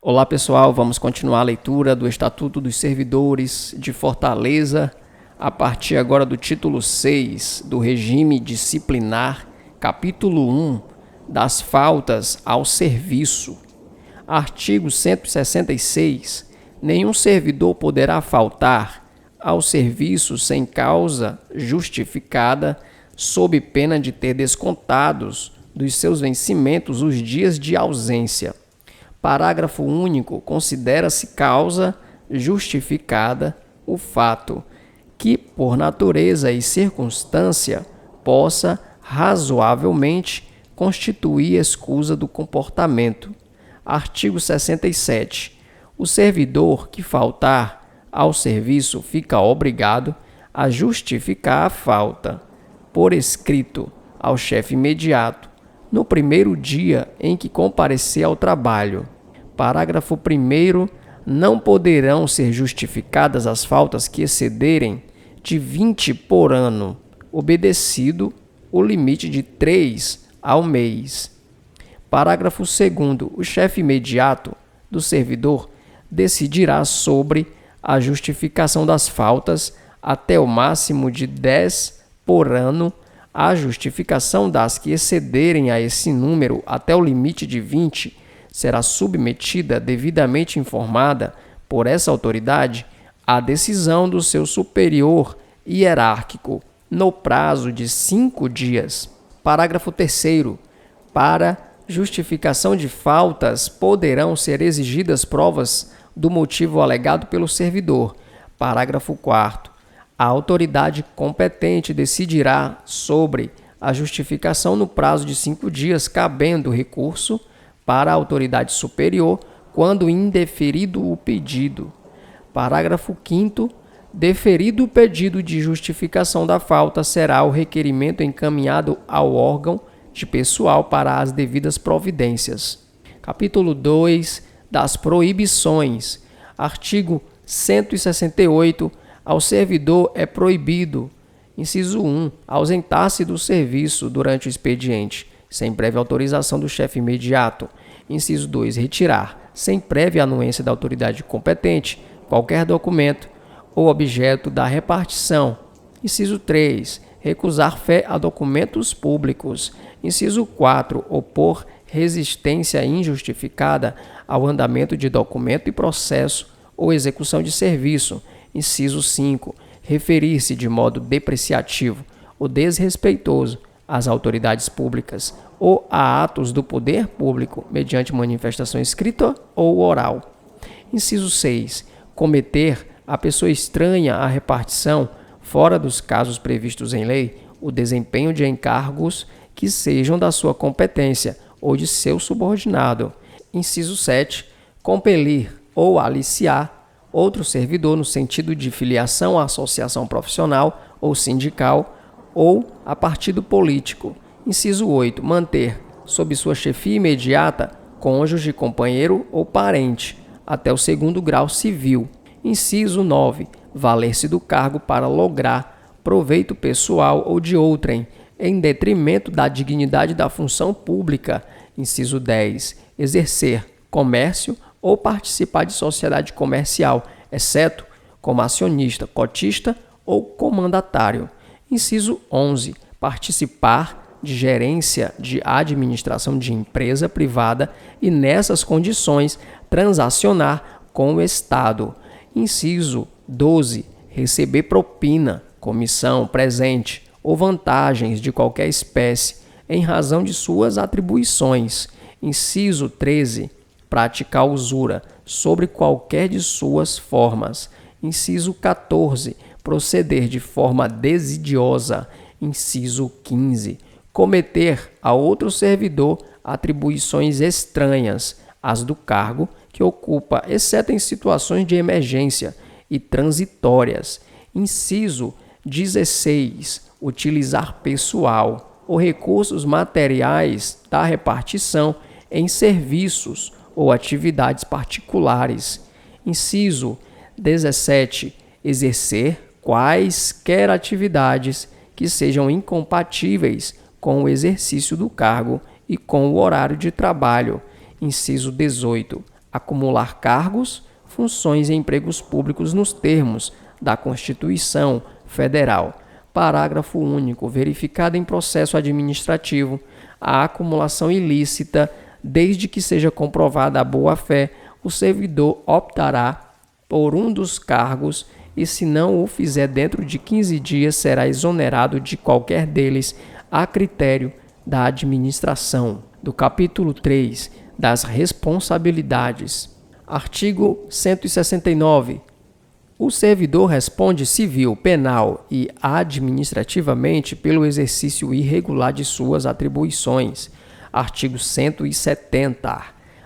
Olá pessoal, vamos continuar a leitura do Estatuto dos Servidores de Fortaleza, a partir agora do título 6 do Regime Disciplinar, capítulo 1 das faltas ao serviço. Artigo 166. Nenhum servidor poderá faltar ao serviço sem causa justificada, sob pena de ter descontados dos seus vencimentos os dias de ausência. Parágrafo único. Considera-se causa justificada o fato que, por natureza e circunstância, possa razoavelmente constituir escusa do comportamento. Artigo 67. O servidor que faltar ao serviço fica obrigado a justificar a falta, por escrito, ao chefe imediato, no primeiro dia em que comparecer ao trabalho. Parágrafo 1º. Não poderão ser justificadas as faltas que excederem de 20 por ano, obedecido o limite de 3 ao mês. Parágrafo 2º. O chefe imediato do servidor decidirá sobre a justificação das faltas até o máximo de 10 por ano. A justificação das que excederem a esse número até o limite de 20 será submetida, devidamente informada por essa autoridade, à decisão do seu superior hierárquico, no prazo de 5 dias. Parágrafo 3º. Para justificação de faltas, poderão ser exigidas provas do motivo alegado pelo servidor. Parágrafo 4º. A autoridade competente decidirá sobre a justificação no prazo de 5 dias, cabendo recurso para a autoridade superior quando indeferido o pedido. Parágrafo 5º. Deferido o pedido de justificação da falta, será o requerimento encaminhado ao órgão de pessoal para as devidas providências. Capítulo 2 das proibições. Artigo 168. Ao servidor é proibido, inciso 1, ausentar-se do serviço durante o expediente, sem prévia autorização do chefe imediato. Inciso 2, retirar, sem prévia anuência da autoridade competente, qualquer documento ou objeto da repartição. Inciso 3, recusar fé a documentos públicos. Inciso 4, opor resistência injustificada ao andamento de documento e processo ou execução de serviço. Inciso 5. Referir-se de modo depreciativo ou desrespeitoso às autoridades públicas ou a atos do poder público mediante manifestação escrita ou oral. Inciso 6. Cometer a pessoa estranha à repartição, fora dos casos previstos em lei, o desempenho de encargos que sejam da sua competência ou de seu subordinado. Inciso 7. Compelir ou aliciar outro servidor no sentido de filiação à associação profissional ou sindical ou a partido político. Inciso 8. Manter, sob sua chefia imediata, cônjuge, companheiro ou parente, até o 2º grau civil. Inciso 9. Valer-se do cargo para lograr proveito pessoal ou de outrem, em detrimento da dignidade da função pública. Inciso 10. Exercer comércio ou participar de sociedade comercial, exceto como acionista, cotista ou comandatário. Inciso 11. Participar de gerência de administração de empresa privada e, nessas condições, transacionar com o Estado. Inciso 12. Receber propina, comissão, presente ou vantagens de qualquer espécie em razão de suas atribuições. Inciso 13. Praticar usura sobre qualquer de suas formas. Inciso 14. Proceder de forma desidiosa. Inciso 15. Cometer a outro servidor atribuições estranhas às do cargo que ocupa, exceto em situações de emergência e transitórias. Inciso 16. Utilizar pessoal ou recursos materiais da repartição em serviços ou atividades particulares. Inciso 17. Exercer quaisquer atividades que sejam incompatíveis com o exercício do cargo e com o horário de trabalho. Inciso 18. acumular cargos, funções e empregos públicos nos termos da Constituição Federal. Parágrafo único. Verificada em processo administrativo a acumulação ilícita, desde que seja comprovada a boa-fé, o servidor optará por um dos cargos e, se não o fizer dentro de 15 dias, será exonerado de qualquer deles a critério da administração. Do capítulo 3 das responsabilidades. Artigo 169. O servidor responde civil, penal e administrativamente pelo exercício irregular de suas atribuições. Artigo 170.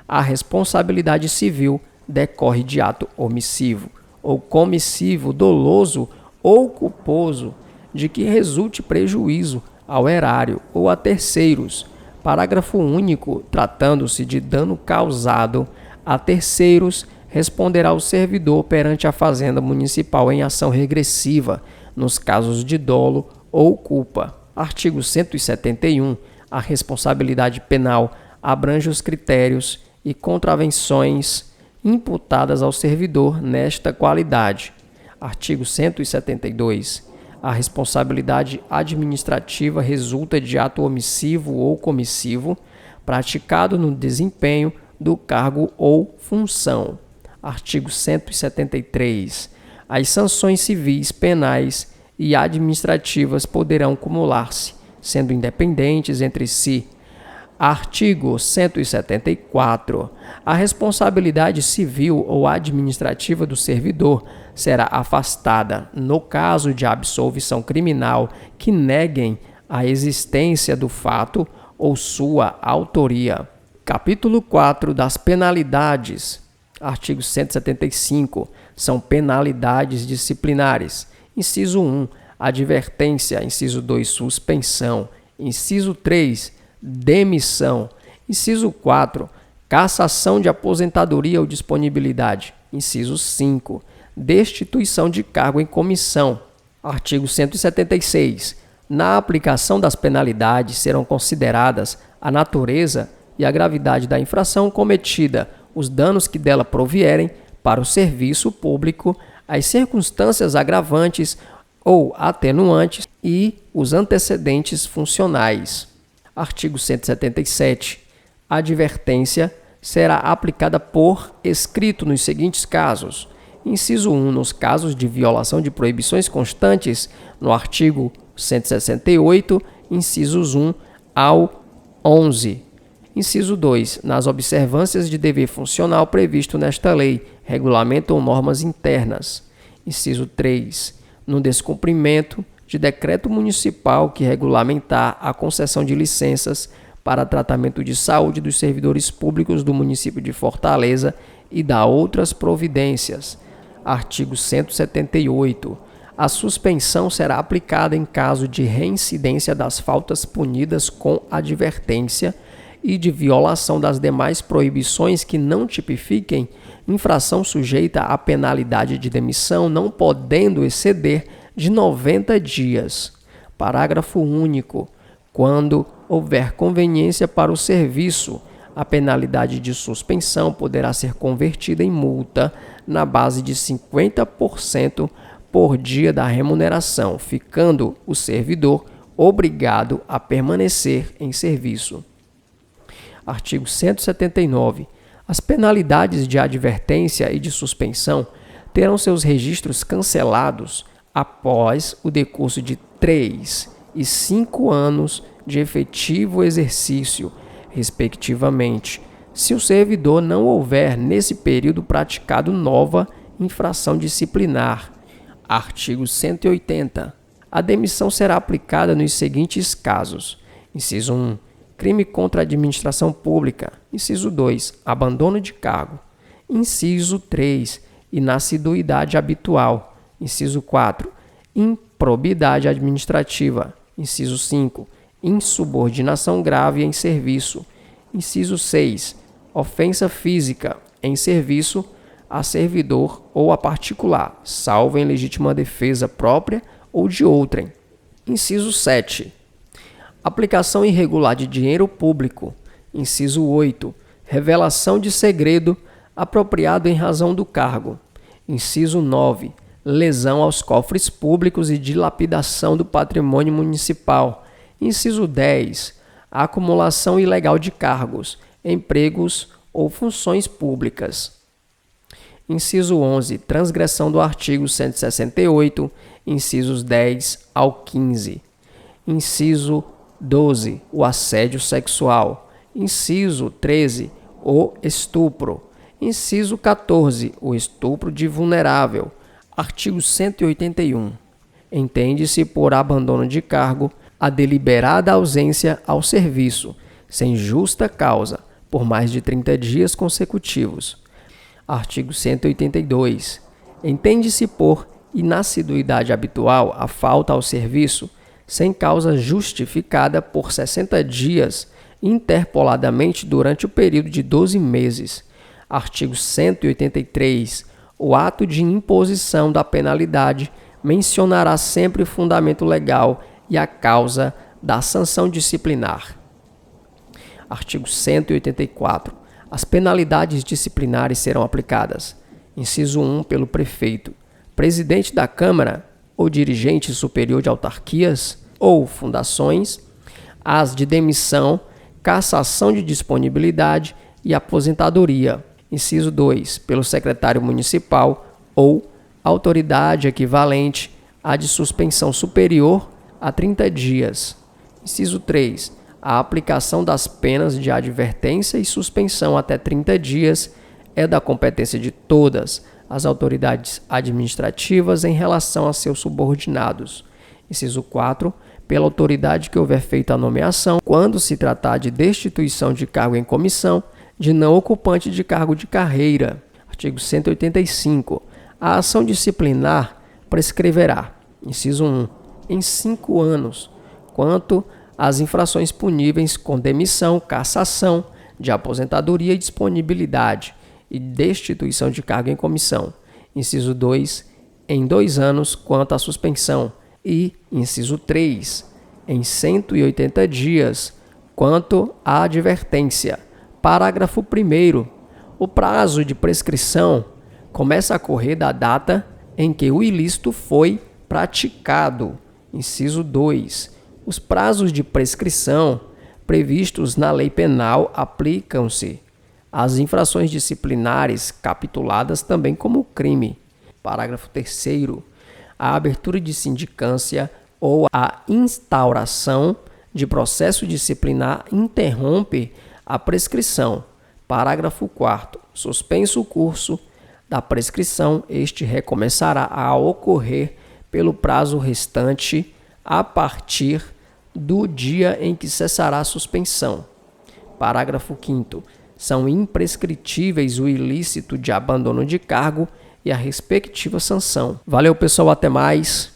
A responsabilidade civil decorre de ato omissivo ou comissivo, doloso ou culposo, de que resulte prejuízo ao erário ou a terceiros. Parágrafo único. Tratando-se de dano causado a terceiros, responderá o servidor perante a Fazenda Municipal em ação regressiva, nos casos de dolo ou culpa. Artigo 171. A responsabilidade penal abrange os critérios e contravenções imputadas ao servidor nesta qualidade. Artigo 172. A responsabilidade administrativa resulta de ato omissivo ou comissivo praticado no desempenho do cargo ou função. Artigo 173. As sanções civis, penais e administrativas poderão cumular-se, sendo independentes entre si. Artigo 174. A responsabilidade civil ou administrativa do servidor será afastada no caso de absolvição criminal que neguem a existência do fato ou sua autoria. Capítulo 4 das penalidades. Artigo 175. São penalidades disciplinares. Inciso 1. Advertência. Inciso 2. Suspensão. Inciso 3. Demissão. Inciso 4. Cassação de aposentadoria ou disponibilidade. Inciso 5. Destituição de cargo em comissão. Artigo 176. Na aplicação das penalidades serão consideradas a natureza e a gravidade da infração cometida, os danos que dela provierem para o serviço público, as circunstâncias agravantes ou atenuantes e os antecedentes funcionais. Artigo 177. A advertência será aplicada por escrito nos seguintes casos. Inciso 1. Nos casos de violação de proibições constantes, no artigo 168, incisos 1 ao 11. Inciso 2. Nas observâncias de dever funcional previsto nesta lei, regulamento ou normas internas. Inciso 3. No descumprimento de decreto municipal que regulamentar a concessão de licenças para tratamento de saúde dos servidores públicos do município de Fortaleza e da outras providências. Artigo 178. A suspensão será aplicada em caso de reincidência das faltas punidas com advertência e de violação das demais proibições que não tipifiquem infração sujeita à penalidade de demissão, não podendo exceder de 90 dias. Parágrafo único. Quando houver conveniência para o serviço, a penalidade de suspensão poderá ser convertida em multa na base de 50% por dia da remuneração, ficando o servidor obrigado a permanecer em serviço. Artigo 179. As penalidades de advertência e de suspensão terão seus registros cancelados após o decurso de 3 e 5 anos de efetivo exercício, respectivamente, se o servidor não houver nesse período praticado nova infração disciplinar. Artigo 180. A demissão será aplicada nos seguintes casos. Inciso 1. Crime contra a administração pública. Inciso 2. Abandono de cargo. Inciso 3. Inassiduidade habitual. Inciso 4. Improbidade administrativa. Inciso 5. Insubordinação grave em serviço. Inciso 6. Ofensa física em serviço a servidor ou a particular, salvo em legítima defesa própria ou de outrem. Inciso 7. Aplicação irregular de dinheiro público. Inciso 8. Revelação de segredo apropriado em razão do cargo. Inciso 9. Lesão aos cofres públicos e dilapidação do patrimônio municipal. Inciso 10. Acumulação ilegal de cargos, empregos ou funções públicas. Inciso 11. Transgressão do artigo 168, incisos 10 ao 15. Inciso 12. O assédio sexual. Inciso 13. O estupro. Inciso 14. O estupro de vulnerável. Artigo 181. Entende-se por abandono de cargo a deliberada ausência ao serviço, sem justa causa, por mais de 30 dias consecutivos. Artigo 182. Entende-se por inassiduidade habitual a falta ao serviço, sem causa justificada por 60 dias, interpoladamente durante o período de 12 meses. Artigo 183. O ato de imposição da penalidade mencionará sempre o fundamento legal e a causa da sanção disciplinar. Artigo 184. As penalidades disciplinares serão aplicadas. Inciso 1. Pelo prefeito, presidente da Câmara ou dirigente superior de autarquias ou fundações, as de demissão, cassação de disponibilidade e aposentadoria. Inciso 2. Pelo secretário municipal ou autoridade equivalente à de suspensão superior a 30 dias. Inciso 3. A aplicação das penas de advertência e suspensão até 30 dias é da competência de todas as autoridades administrativas em relação a seus subordinados. Inciso 4. Pela autoridade que houver feito a nomeação, quando se tratar de destituição de cargo em comissão, de não ocupante de cargo de carreira. Artigo 185. A ação disciplinar prescreverá, inciso 1, em 5 anos, quanto às infrações puníveis com demissão, cassação, de aposentadoria e disponibilidade e destituição de cargo em comissão. Inciso 2, em 2 anos, quanto à suspensão. E, inciso 3, em 180 dias, quanto à advertência. Parágrafo 1º. O prazo de prescrição começa a correr da data em que o ilícito foi praticado. Inciso 2. Os prazos de prescrição previstos na lei penal aplicam-se às infrações disciplinares capituladas também como crime. Parágrafo 3º. A abertura de sindicância ou a instauração de processo disciplinar interrompe a prescrição. Parágrafo 4º. Suspenso o curso da prescrição, este recomeçará a ocorrer pelo prazo restante a partir do dia em que cessará a suspensão. Parágrafo 5º. São imprescritíveis o ilícito de abandono de cargo e a respectiva sanção. Valeu, pessoal, até mais.